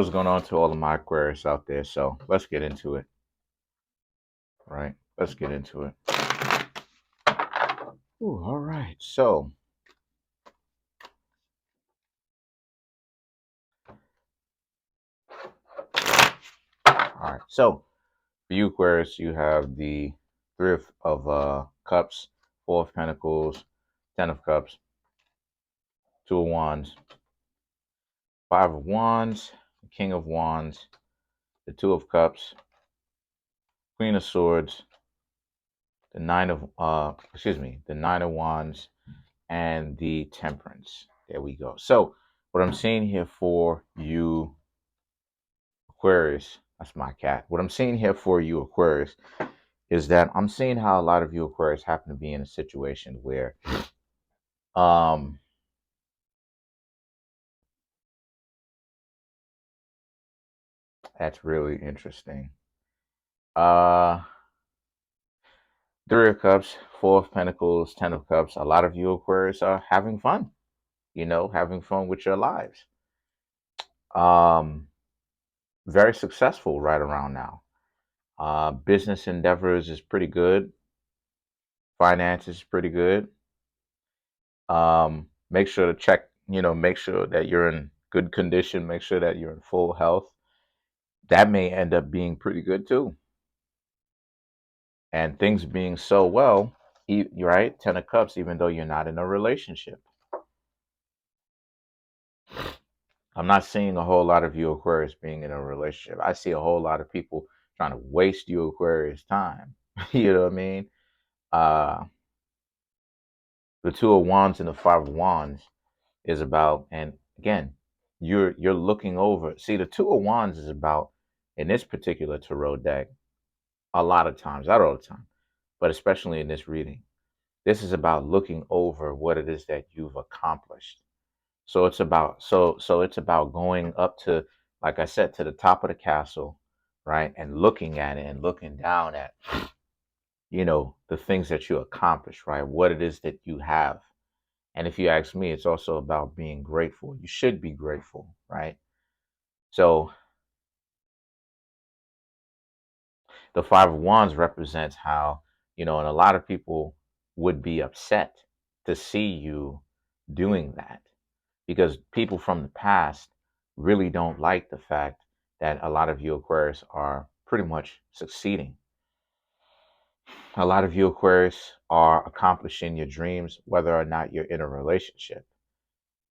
What's going on to all of my Aquarius out there? So let's get into it, right? Let's get into it. Ooh, all right. So for you Aquarius, you have the Three of Cups, Four of Pentacles, Ten of Cups, Two of Wands, Five of Wands, King of Wands, the Two of Cups, Queen of Swords, the the Nine of Wands, and the Temperance. There we go. So what I'm seeing here for you Aquarius, that's my cat. What I'm seeing here for you Aquarius is that I'm seeing how a lot of you Aquarius happen to be in a situation where um that's really interesting. Uh Three of Cups, Four of Pentacles, Ten of Cups. A lot of you Aquarius are having fun, having fun with your lives. Um Very successful right around now. Business endeavors is pretty good. Finances is pretty good. Make sure to check, make sure that you're in good condition, make sure that you're in full health. That may end up being pretty good too. And things being so well, right? Ten of Cups, even though you're not in a relationship. I'm not seeing a whole lot of you Aquarius being in a relationship. I see a whole lot of people trying to waste you Aquarius time. You know what I mean? Uh, the Two of Wands and the Five of Wands is about, and again, you're looking over. See, the Two of Wands is about, in this particular tarot deck, a lot of times, not all the time, but especially in this reading, this is about looking over what it is that you've accomplished. So it's about it's about going up to, like I said, to the top of the castle, right? And looking at it and looking down at, the things that you accomplished, right? What it is that you have. And if you ask me, it's also about being grateful. You should be grateful, right? So the Five of Wands represents how, and a lot of people would be upset to see you doing that, because people from the past really don't like the fact that a lot of you Aquarius are pretty much succeeding. A lot of you Aquarius are accomplishing your dreams, whether or not you're in a relationship.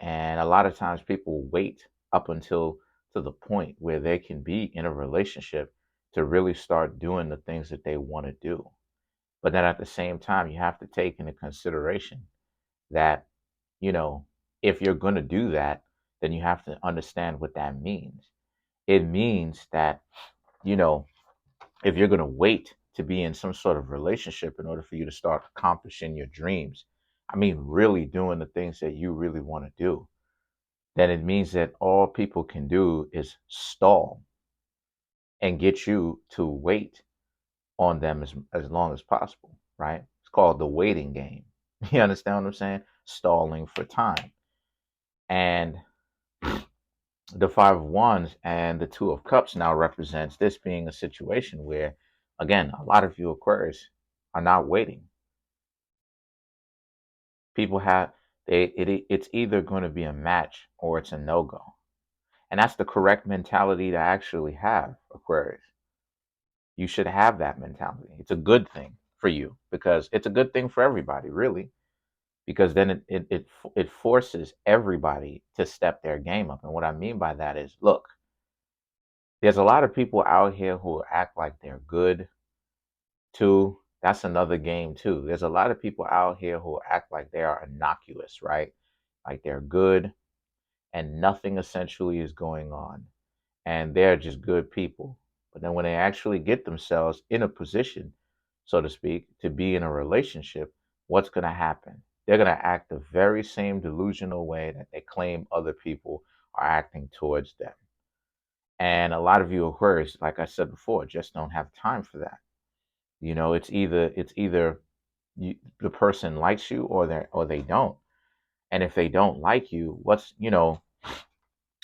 And a lot of times people wait up until to the point where they can be in a relationship to really start doing the things that they want to do. But then at the same time, you have to take into consideration that, you know, if you're going to do that, then you have to understand what that means. It means that, you know, if you're going to wait to be in some sort of relationship in order for you to start accomplishing your dreams, I mean, really doing the things that you really want to do, then it means that all people can do is stall and get you to wait on them as long as possible, right? It's called the waiting game. You understand what I'm saying? Stalling for time. And the Five of Wands and the Two of Cups now represents this being a situation where, again, a lot of you Aquarius are not waiting. People have it's either going to be a match or it's a no-go. And that's the correct mentality to actually have, Aquarius. You should have that mentality. It's a good thing for you, because it's a good thing for everybody, really, because then it forces everybody to step their game up. And what I mean by that is, look, there's a lot of people out here who act like they're good too. That's another game too. There's a lot of people out here who act like they are innocuous, right? Like they're good and nothing essentially is going on, and they're just good people. But then when they actually get themselves in a position, so to speak, to be in a relationship, what's going to happen? They're going to act the very same delusional way that they claim other people are acting towards them. And a lot of you Aquarius, like I said before, just don't have time for that. It's either the person likes you or they don't. And if they don't like you,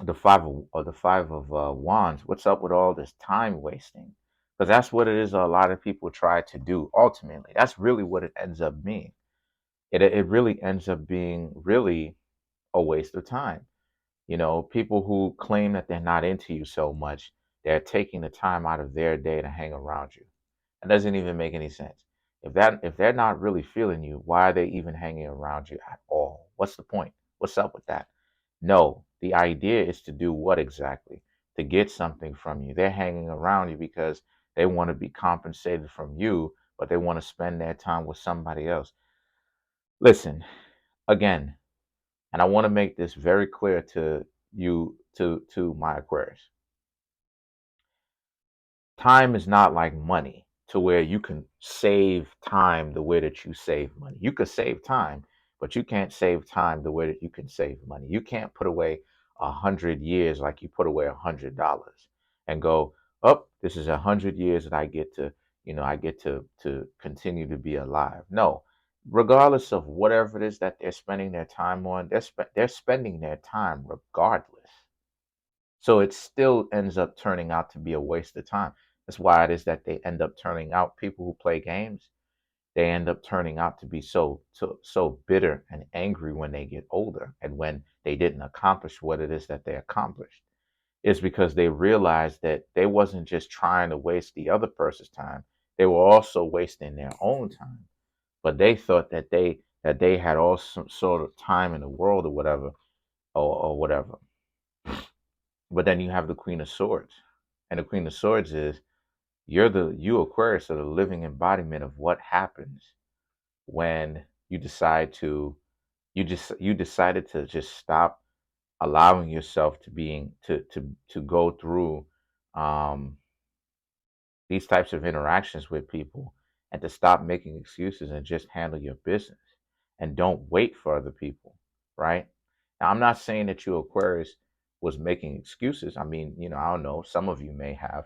the five of wands. What's up with all this time wasting? Because that's what it is. A lot of people try to do. Ultimately, that's really what it ends up being. It really ends up being really a waste of time. People who claim that they're not into you so much, they're taking the time out of their day to hang around you. It doesn't even make any sense. If they're not really feeling you, why are they even hanging around you at all? What's the point? What's up with that? No, the idea is to do what exactly? To get something from you. They're hanging around you because they want to be compensated from you, but they want to spend their time with somebody else. Listen, again, and I want to make this very clear to you, to my Aquarius. Time is not like money to where you can save time the way that you save money. You could save time, but you can't save time the way that you can save money. You can't put away 100 years like you put away $100 and go, oh, this is 100 years that I get to, I get to continue to be alive. No, regardless of whatever it is that they're spending their time on, they're spending their time regardless. So it still ends up turning out to be a waste of time. That's why it is that they end up turning out people who play games. They end up turning out to be so bitter and angry when they get older and when they didn't accomplish what it is that they accomplished. Is because they realized that they wasn't just trying to waste the other person's time. They were also wasting their own time. But they thought that they had all some sort of time in the world or whatever or whatever. But then you have the Queen of Swords. And the Queen of Swords is you Aquarius are the living embodiment of what happens when you decided to just stop allowing yourself to go through um these types of interactions with people and to stop making excuses and just handle your business and don't wait for other people, right? Now, I'm not saying that you Aquarius was making excuses. I mean, I don't know. Some of you may have.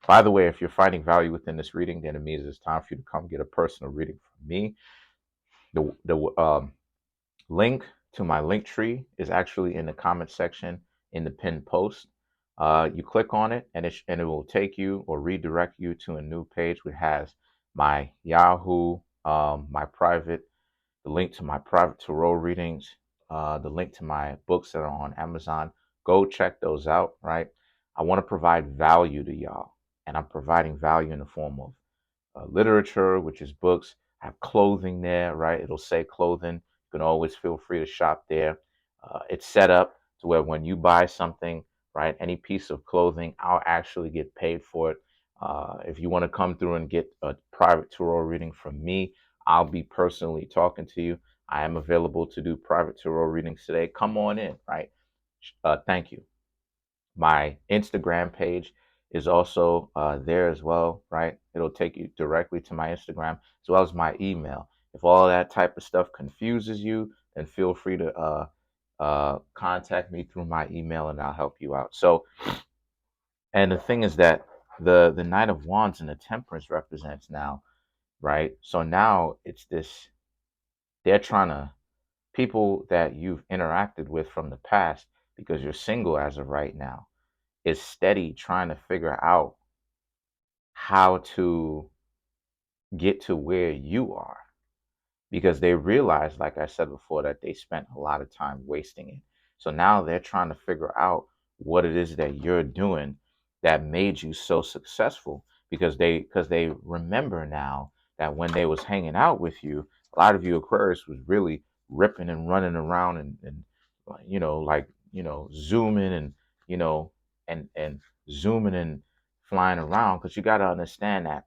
By the way, if you're finding value within this reading, then it means it's time for you to come get a personal reading from me. The link to my link tree is actually in the comment section in the pinned post. You click on it, and it will take you or redirect you to a new page which has my Yahoo, my private, the link to my private tarot readings, the link to my books that are on Amazon. Go check those out. Right, I want to provide value to y'all, and I'm providing value in the form of literature, which is books. I have clothing there, right? It'll say clothing. You can always feel free to shop there. It's set up to where when you buy something, right, any piece of clothing, I'll actually get paid for it. If you want to come through and get a private tarot reading from me, I'll be personally talking to you. I am available to do private tarot readings today. Come on in, right? Thank you. My Instagram page is also there as well, right? It'll take you directly to my Instagram as well as my email. If all that type of stuff confuses you, then feel free to contact me through my email and I'll help you out. So, and the thing is that the Knight of Wands and the Temperance represents now, right? So now it's this, they're trying to, people that you've interacted with from the past, because you're single as of right now, is steady trying to figure out how to get to where you are because they realize, like I said before, that they spent a lot of time wasting it. So now they're trying to figure out what it is that you're doing that made you so successful because they remember now that when they was hanging out with you, a lot of you Aquarius was really ripping and running around and like zooming and you know and zooming and flying around because you got to understand that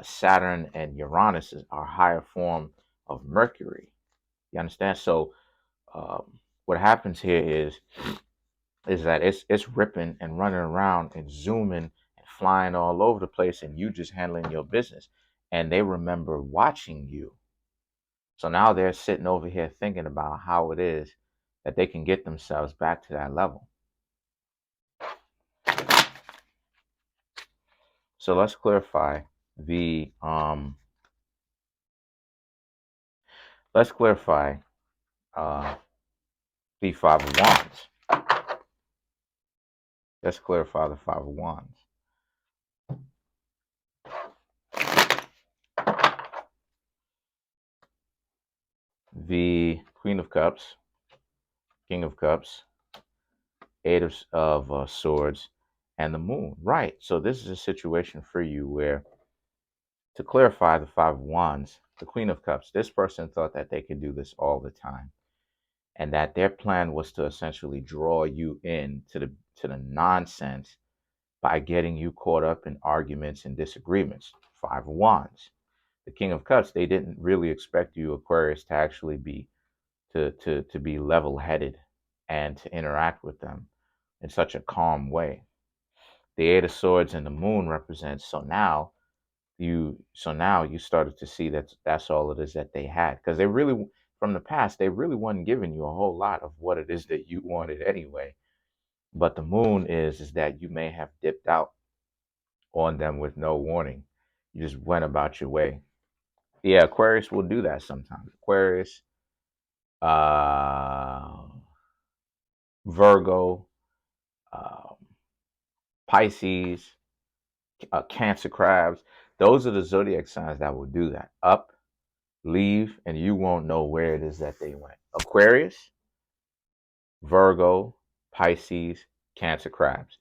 Saturn and Uranus are higher form of Mercury. You understand? So what happens here is that it's ripping and running around and zooming and flying all over the place, and you just handling your business. And they remember watching you. So now they're sitting over here thinking about how it is that they can get themselves back to that level. So the let's clarify uh the Five of Wands. Let's clarify the Five of Wands. The Queen of Cups, King of Cups, Eight of Swords, and the Moon. Right. So this is a situation for you where, to clarify the Five of Wands, the Queen of Cups, this person thought that they could do this all the time, and that their plan was to essentially draw you in to the nonsense by getting you caught up in arguments and disagreements. Five of Wands. The King of Cups, they didn't really expect you, Aquarius, to actually be to be level-headed and to interact with them in such a calm way. The Eight of Swords and the Moon represents, so now you started to see that that's all it is that they had, because they really, from the past, they really wasn't giving you a whole lot of what it is that you wanted anyway. But the Moon is that you may have dipped out on them with no warning. You just went about your way. Yeah, Aquarius will do that sometimes. Aquarius, uh, Virgo, um, Pisces, Cancer, crabs. Those are the zodiac signs that will do that. Up, leave, and you won't know where it is that they went. Aquarius, Virgo, Pisces, Cancer, crabs.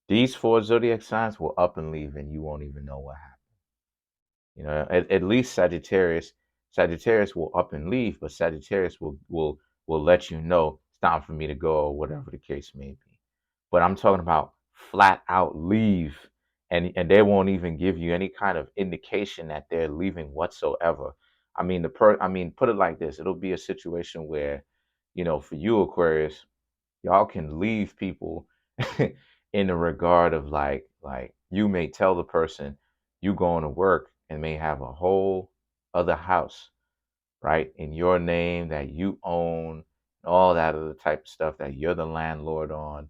These four zodiac signs will up and leave, and you won't even know what happened. You know, at least Sagittarius will up and leave, but Sagittarius will let you know it's time for me to go, or whatever the case may be. But I'm talking about flat out leave, and they won't even give you any kind of indication that they're leaving whatsoever. I mean, put it like this: it'll be a situation where, for you, Aquarius, y'all can leave people in the regard of, like you may tell the person you going to work and may have a whole other house, right, in your name that you own, all that other type of stuff that you're the landlord on,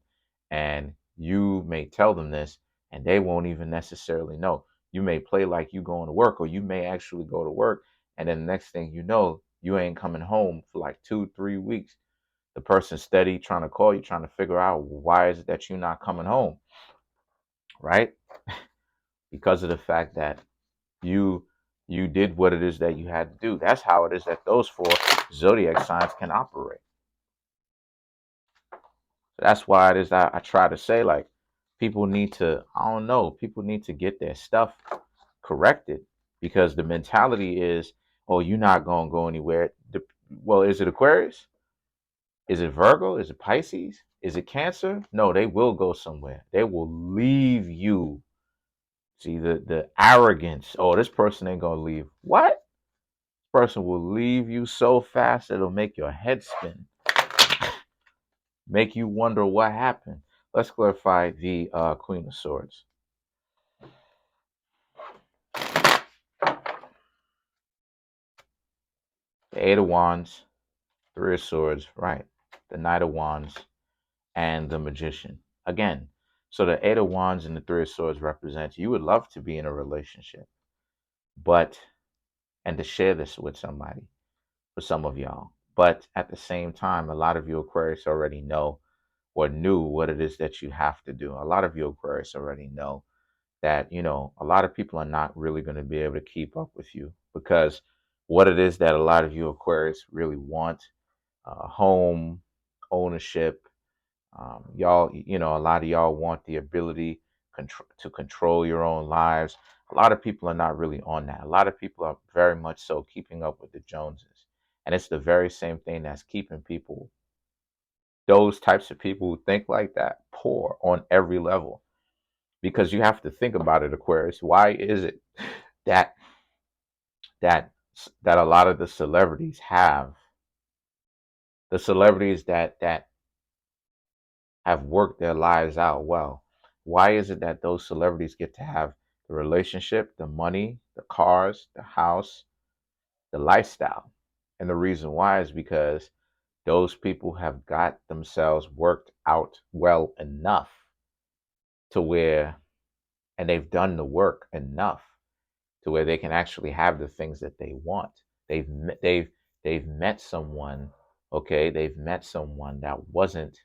and you may tell them this and they won't even necessarily know. You may play like you going to work, or you may actually go to work, and then the next thing you know, you ain't coming home for like 2-3 weeks. The person steady trying to call you, trying to figure out why is it that you're not coming home, right? Because of the fact that you you did what it is that you had to do. That's how it is that those four zodiac signs can operate. So that's why it is that I try to say, like, people need to, I don't know, people need to get their stuff corrected, because the mentality is, oh, you're not gonna go anywhere. Well, is it Aquarius? Is it Virgo? Is it Pisces? Is it Cancer? No, they will go somewhere. They will leave you. See, the arrogance. Oh, this person ain't gonna leave. What? This person will leave you so fast it'll make your head spin, make you wonder what happened. Let's clarify the Queen of Swords. The Eight of Wands, Three of Swords, right? The Knight of Wands, and the Magician. Again, so the Eight of Wands and the Three of Swords represents, you would love to be in a relationship, but, and to share this with somebody, for some of y'all. But at the same time, a lot of you Aquarius already know or knew what it is that you have to do. A lot of you Aquarius already know that, a lot of people are not really going to be able to keep up with you, because what it is that a lot of you Aquarius really want, home ownership. Y'all, a lot of y'all want the ability to control your own lives. A lot of people are not really on that. A lot of people are very much so keeping up with the Joneses. And it's the very same thing that's keeping people, those types of people who think like that, poor on every level. Because you have to think about it, Aquarius. Why is it that that that a lot of the celebrities have, the celebrities that have worked their lives out well? Why is it that those celebrities get to have the relationship, the money, the cars, the house, the lifestyle? And the reason why is because those people have got themselves worked out well enough to where, and they've done the work enough to where they can actually have the things that they want. They've met someone Okay, they've met someone that wasn't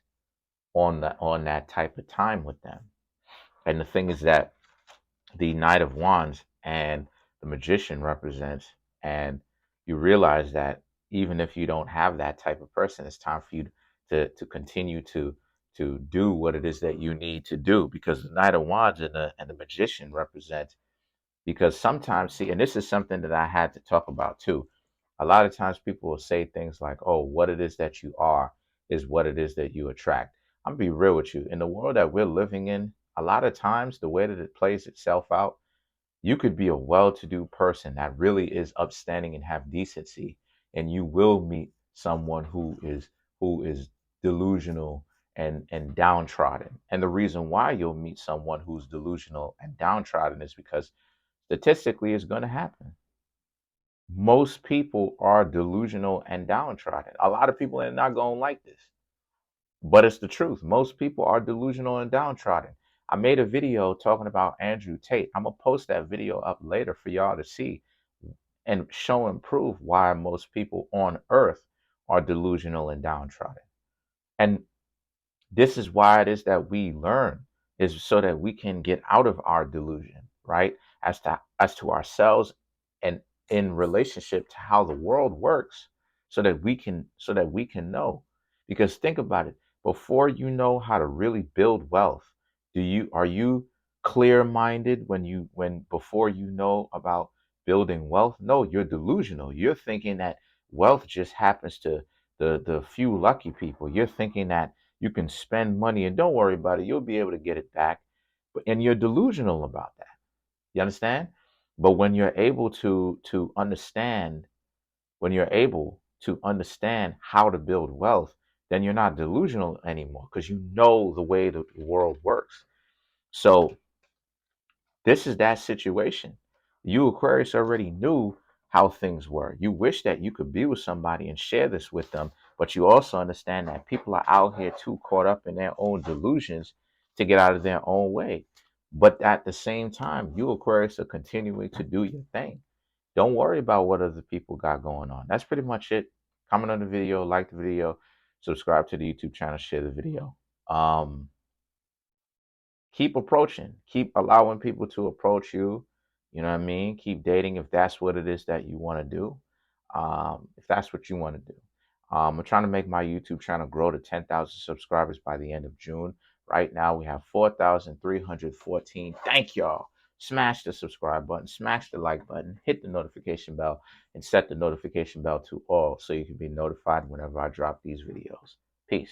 on that type of time with them. And the thing is that the Knight of Wands and the Magician represents, and you realize that even if you don't have that type of person, it's time for you to continue to do what it is that you need to do, because the Knight of Wands and the Magician represent, because sometimes, see, and this is something that I had to talk about too. A lot of times people will say things like, oh, what it is that you are is what it is that you attract. I'm gonna be real with you. In the world that we're living in, a lot of times the way that it plays itself out, you could be a well-to-do person that really is upstanding and have decency, and you will meet someone who is delusional and downtrodden. And the reason why you'll meet someone who's delusional and downtrodden is because statistically it's going to happen. Most people are delusional and downtrodden. A lot of people are not going to like this, but it's the truth. Most people are delusional and downtrodden. I made a video talking about Andrew Tate. I'm going to post that video up later for y'all to see and show and prove why most people on earth are delusional and downtrodden. And this is why it is that we learn, is so that we can get out of our delusion, right? As to ourselves, and in relationship to how the world works, so that we can know. Because think about it, before you know how to really build wealth, are you clear minded when before you know about building wealth? No, you're delusional. You're thinking that wealth just happens to the few lucky people. You're thinking that you can spend money and don't worry about it, you'll be able to get it back. And you're delusional about that. You understand? But when you're able to understand how to build wealth, then you're not delusional anymore, because you know the way the world works. So this is that situation. You, Aquarius, already knew how things were. You wish that you could be with somebody and share this with them, but you also understand that people are out here too caught up in their own delusions to get out of their own way. But at the same time, you, Aquarius, are continuing to do your thing. Don't worry about what other people got going on. That's pretty much it. Comment on the video, like the video, subscribe to the YouTube channel, share the video. Keep approaching, keep allowing people to approach you. You know what I mean? Keep dating if that's what it is that you want to do. If that's what you want to do. I'm trying to make my YouTube channel grow to 10,000 subscribers by the end of June. Right now, we have 4,314. Thank y'all. Smash the subscribe button, smash the like button, hit the notification bell, and set the notification bell to all so you can be notified whenever I drop these videos. Peace.